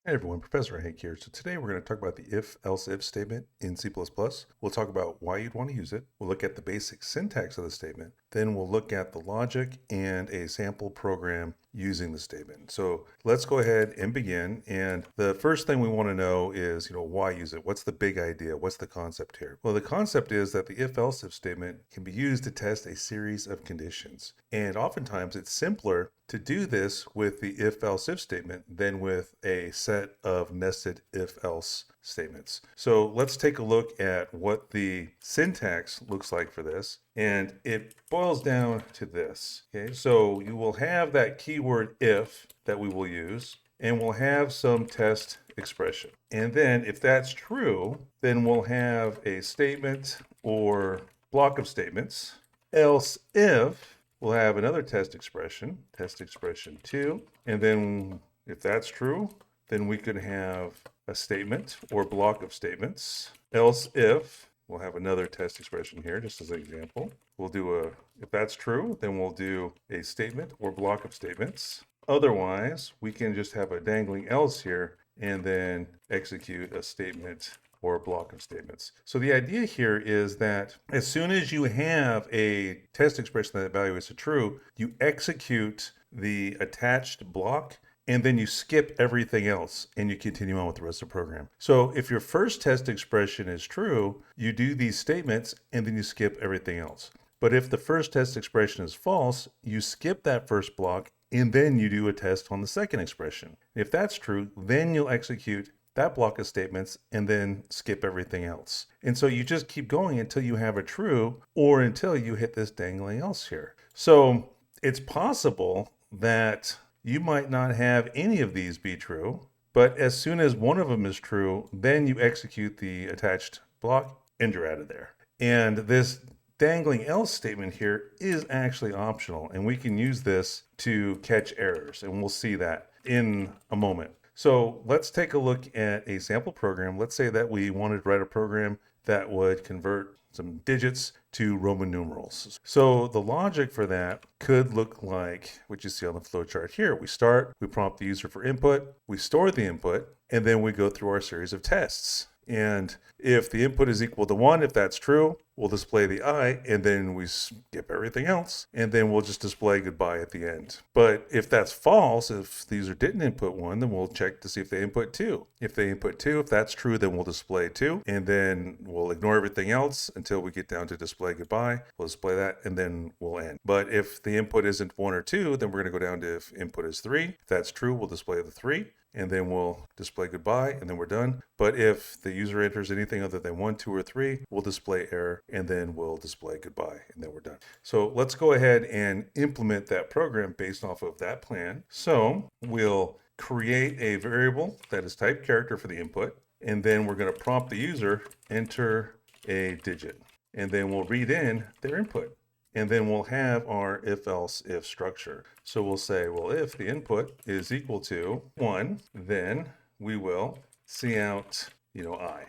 Hey everyone, Professor Hank here. So today we're going to talk about the if-else-if statement in C++. We'll talk about why you'd want to use it. We'll look at the basic syntax of the statement. Then we'll look at the logic and a sample program using the statement. So let's go ahead and begin. And the first thing we want to know is, why use it? What's the big idea? What's the concept here? Well, the concept is that the if-else-if statement can be used to test a series of conditions. And oftentimes it's simpler to do this with the if-else-if statement than with a set of nested if-else statements. So let's take a look at what the syntax looks like for this. And it boils down to this. Okay, so you will have that keyword if that we will use, and we'll have some test expression. And then if that's true, then we'll have a statement or block of statements. Else if, we'll have another test expression 2. And then if that's true, then we could have a statement or block of statements. Else if, we'll have another test expression here, just as an example. We'll do if that's true, then we'll do a statement or block of statements. Otherwise, we can just have a dangling else here and then execute a statement or a block of statements. So the idea here is that as soon as you have a test expression that evaluates a true, you execute the attached block and then you skip everything else and you continue on with the rest of the program. So if your first test expression is true, you do these statements and then you skip everything else. But if the first test expression is false, you skip that first block and then you do a test on the second expression. If that's true, then you'll execute that block of statements and then skip everything else. And so you just keep going until you have a true or until you hit this dangling else here. So it's possible that you might not have any of these be true, but as soon as one of them is true, then you execute the attached block and you're out of there. And this dangling else statement here is actually optional, and we can use this to catch errors, and we'll see that in a moment. So let's take a look at a sample program. Let's say that we wanted to write a program that would convert some digits to Roman numerals. So the logic for that could look like what you see on the flowchart here. We start, we prompt the user for input, we store the input, and then we go through our series of tests. And if the input is equal to 1, if that's true, we'll display the I, and then we skip everything else, and then we'll just display goodbye at the end. But if that's false, if the user didn't input 1, then we'll check to see if they input 2. If they input 2, if that's true, then we'll display 2, and then we'll ignore everything else until we get down to display goodbye. We'll display that, and then we'll end. But if the input isn't 1 or 2, then we're going to go down to if input is 3. If that's true, we'll display the 3. And then we'll display goodbye, and then we're done. But if the user enters anything other than 1, 2, or 3, we'll display error, and then we'll display goodbye, and then we're done. So let's go ahead and implement that program based off of that plan. So we'll create a variable that is type character for the input, and then we're going to prompt the user, enter a digit, and then we'll read in their input. And then we'll have our if-else-if structure. So we'll say, well, if the input is equal to 1, then we will cout, I.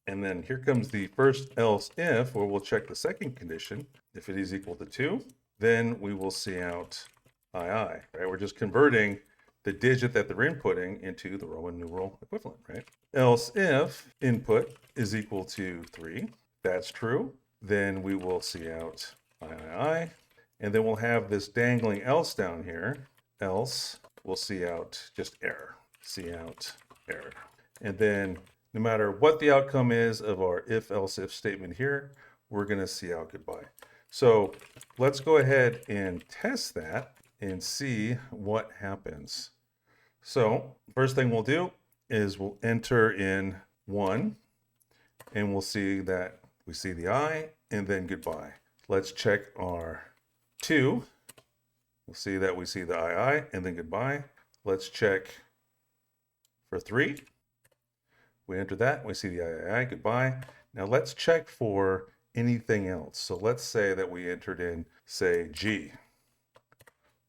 And then here comes the first else if, where we'll check the second condition. If it is equal to 2, then we will cout II, right? We're just converting the digit that they're inputting into the Roman numeral equivalent, right? Else if input is equal to 3, that's true, then we will cout I, and then we'll have this dangling else down here. Else, we'll cout just error, cout error. And then no matter what the outcome is of our if-else-if statement here, we're going to cout goodbye. So let's go ahead and test that and see what happens. So first thing we'll do is we'll enter in 1, and we'll see that we see the I and then goodbye. Let's check our 2. We'll see that we see the II and then goodbye. Let's check for 3. We enter that, we see the III, goodbye. Now let's check for anything else. So let's say that we entered in, say, G.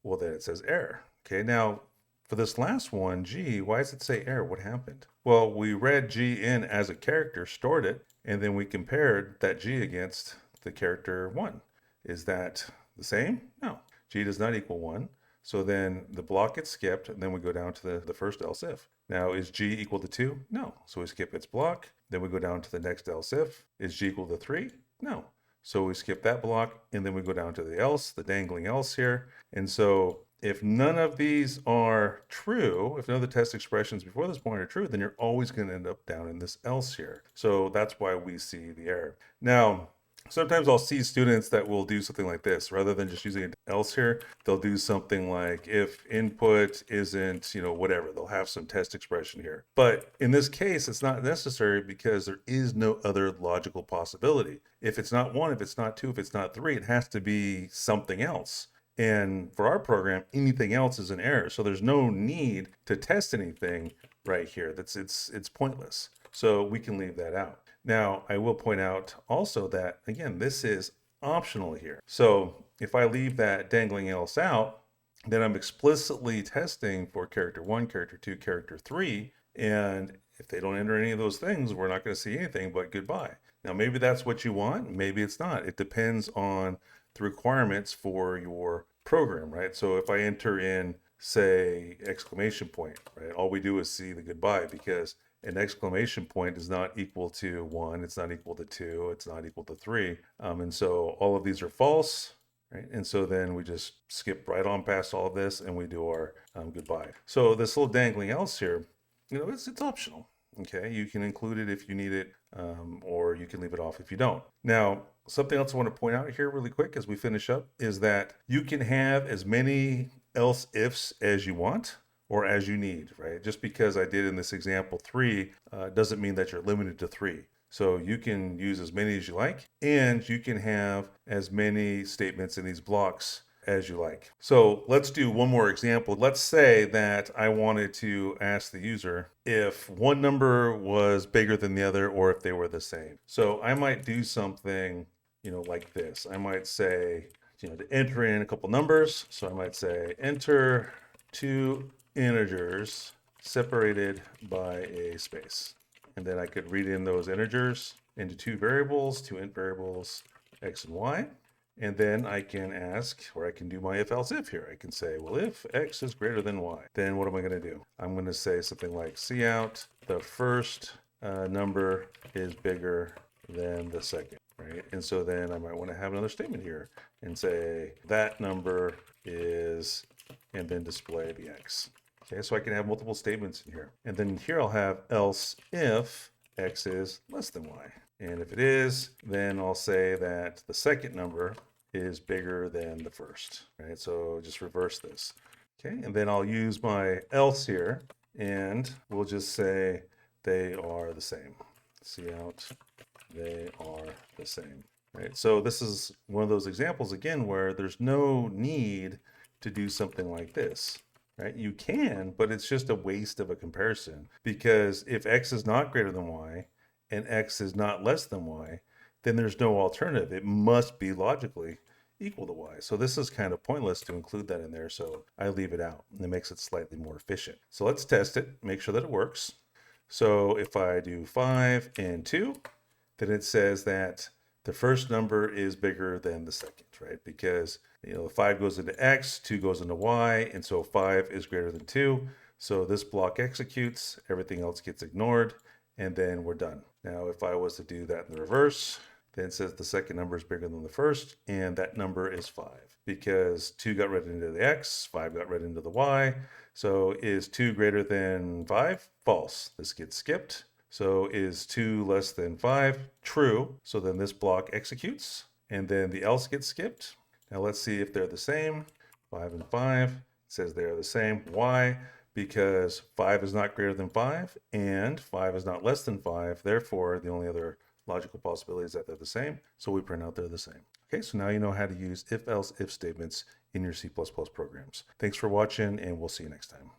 Well, then it says error. Okay, now for this last one, G, why does it say error? What happened? Well, we read G in as a character, stored it, and then we compared that G against the character 1. Is that the same? No. G does not equal 1. So then the block gets skipped, and then we go down to the first else if. Now, is G equal to 2? No. So we skip its block. Then we go down to the next else if. Is G equal to 3? No. So we skip that block, and then we go down to the else, the dangling else here. And so if none of these are true, if none of the test expressions before this point are true, then you're always going to end up down in this else here. So that's why we see the error. Now, sometimes I'll see students that will do something like this. Rather than just using an else here, they'll do something like if input isn't, whatever, they'll have some test expression here. But in this case, it's not necessary because there is no other logical possibility. If it's not 1, if it's not 2, if it's not 3, it has to be something else. And for our program, anything else is an error. So there's no need to test anything right here. It's pointless. So we can leave that out. Now, I will point out also that, again, this is optional here. So if I leave that dangling else out, then I'm explicitly testing for character 1, character 2, character 3. And if they don't enter any of those things, we're not going to see anything but goodbye. Now, maybe that's what you want. Maybe it's not. It depends on the requirements for your program, right? So if I enter in, say, exclamation point, right, all we do is see the goodbye because an exclamation point is not equal to 1, it's not equal to 2, it's not equal to 3. And so all of these are false, right? And so then we just skip right on past all of this and we do our goodbye. So this little dangling else here, it's optional. Okay, you can include it if you need it, or you can leave it off if you don't. Now, something else I want to point out here really quick as we finish up is that you can have as many else ifs as you want or as you need, right? Just because I did in this example 3 doesn't mean that you're limited to 3. So you can use as many as you like, and you can have as many statements in these blocks as you like. So let's do one more example. Let's say that I wanted to ask the user if one number was bigger than the other or if they were the same. So I might do something, like this. I might say, to enter in a couple numbers. So I might say enter 2 integers separated by a space. And then I could read in those integers into 2 variables, 2 int variables, x and y. And then I can ask, or I can do my if else if here. I can say, well, if x is greater than y, then what am I going to do? I'm going to say something like cout the first number is bigger than the second, right? And so then I might want to have another statement here and say that number is, and then display the x. Okay, so I can have multiple statements in here. And then here I'll have else if x is less than y. And if it is, then I'll say that the second number is bigger than the first, right? So just reverse this. Okay, and then I'll use my else here, and we'll just say they are the same. Cout, they are the same, right? So this is one of those examples, again, where there's no need to do something like this. Right? You can, but it's just a waste of a comparison because if x is not greater than y and x is not less than y, then there's no alternative. It must be logically equal to y. So this is kind of pointless to include that in there, so I leave it out, and it makes it slightly more efficient. So let's test it, make sure that it works. So if I do 5 and 2, then it says that the first number is bigger than the second, right? Because 5 goes into x, 2 goes into y, and so 5 is greater than 2. So this block executes, everything else gets ignored, and then we're done. Now, if I was to do that in the reverse, then it says the second number is bigger than the first, and that number is 5. Because 2 got read into the x, 5 got read into the y. So is 2 greater than 5? False. This gets skipped. So is 2 less than 5? True. So then this block executes, and then the else gets skipped. Now let's see if they're the same. 5 and 5, it says they are the same. Why? Because 5 is not greater than 5, and 5 is not less than 5. Therefore, the only other logical possibility is that they're the same. So we print out they're the same. Okay, so now you know how to use if-else if statements in your C++ programs. Thanks for watching, and we'll see you next time.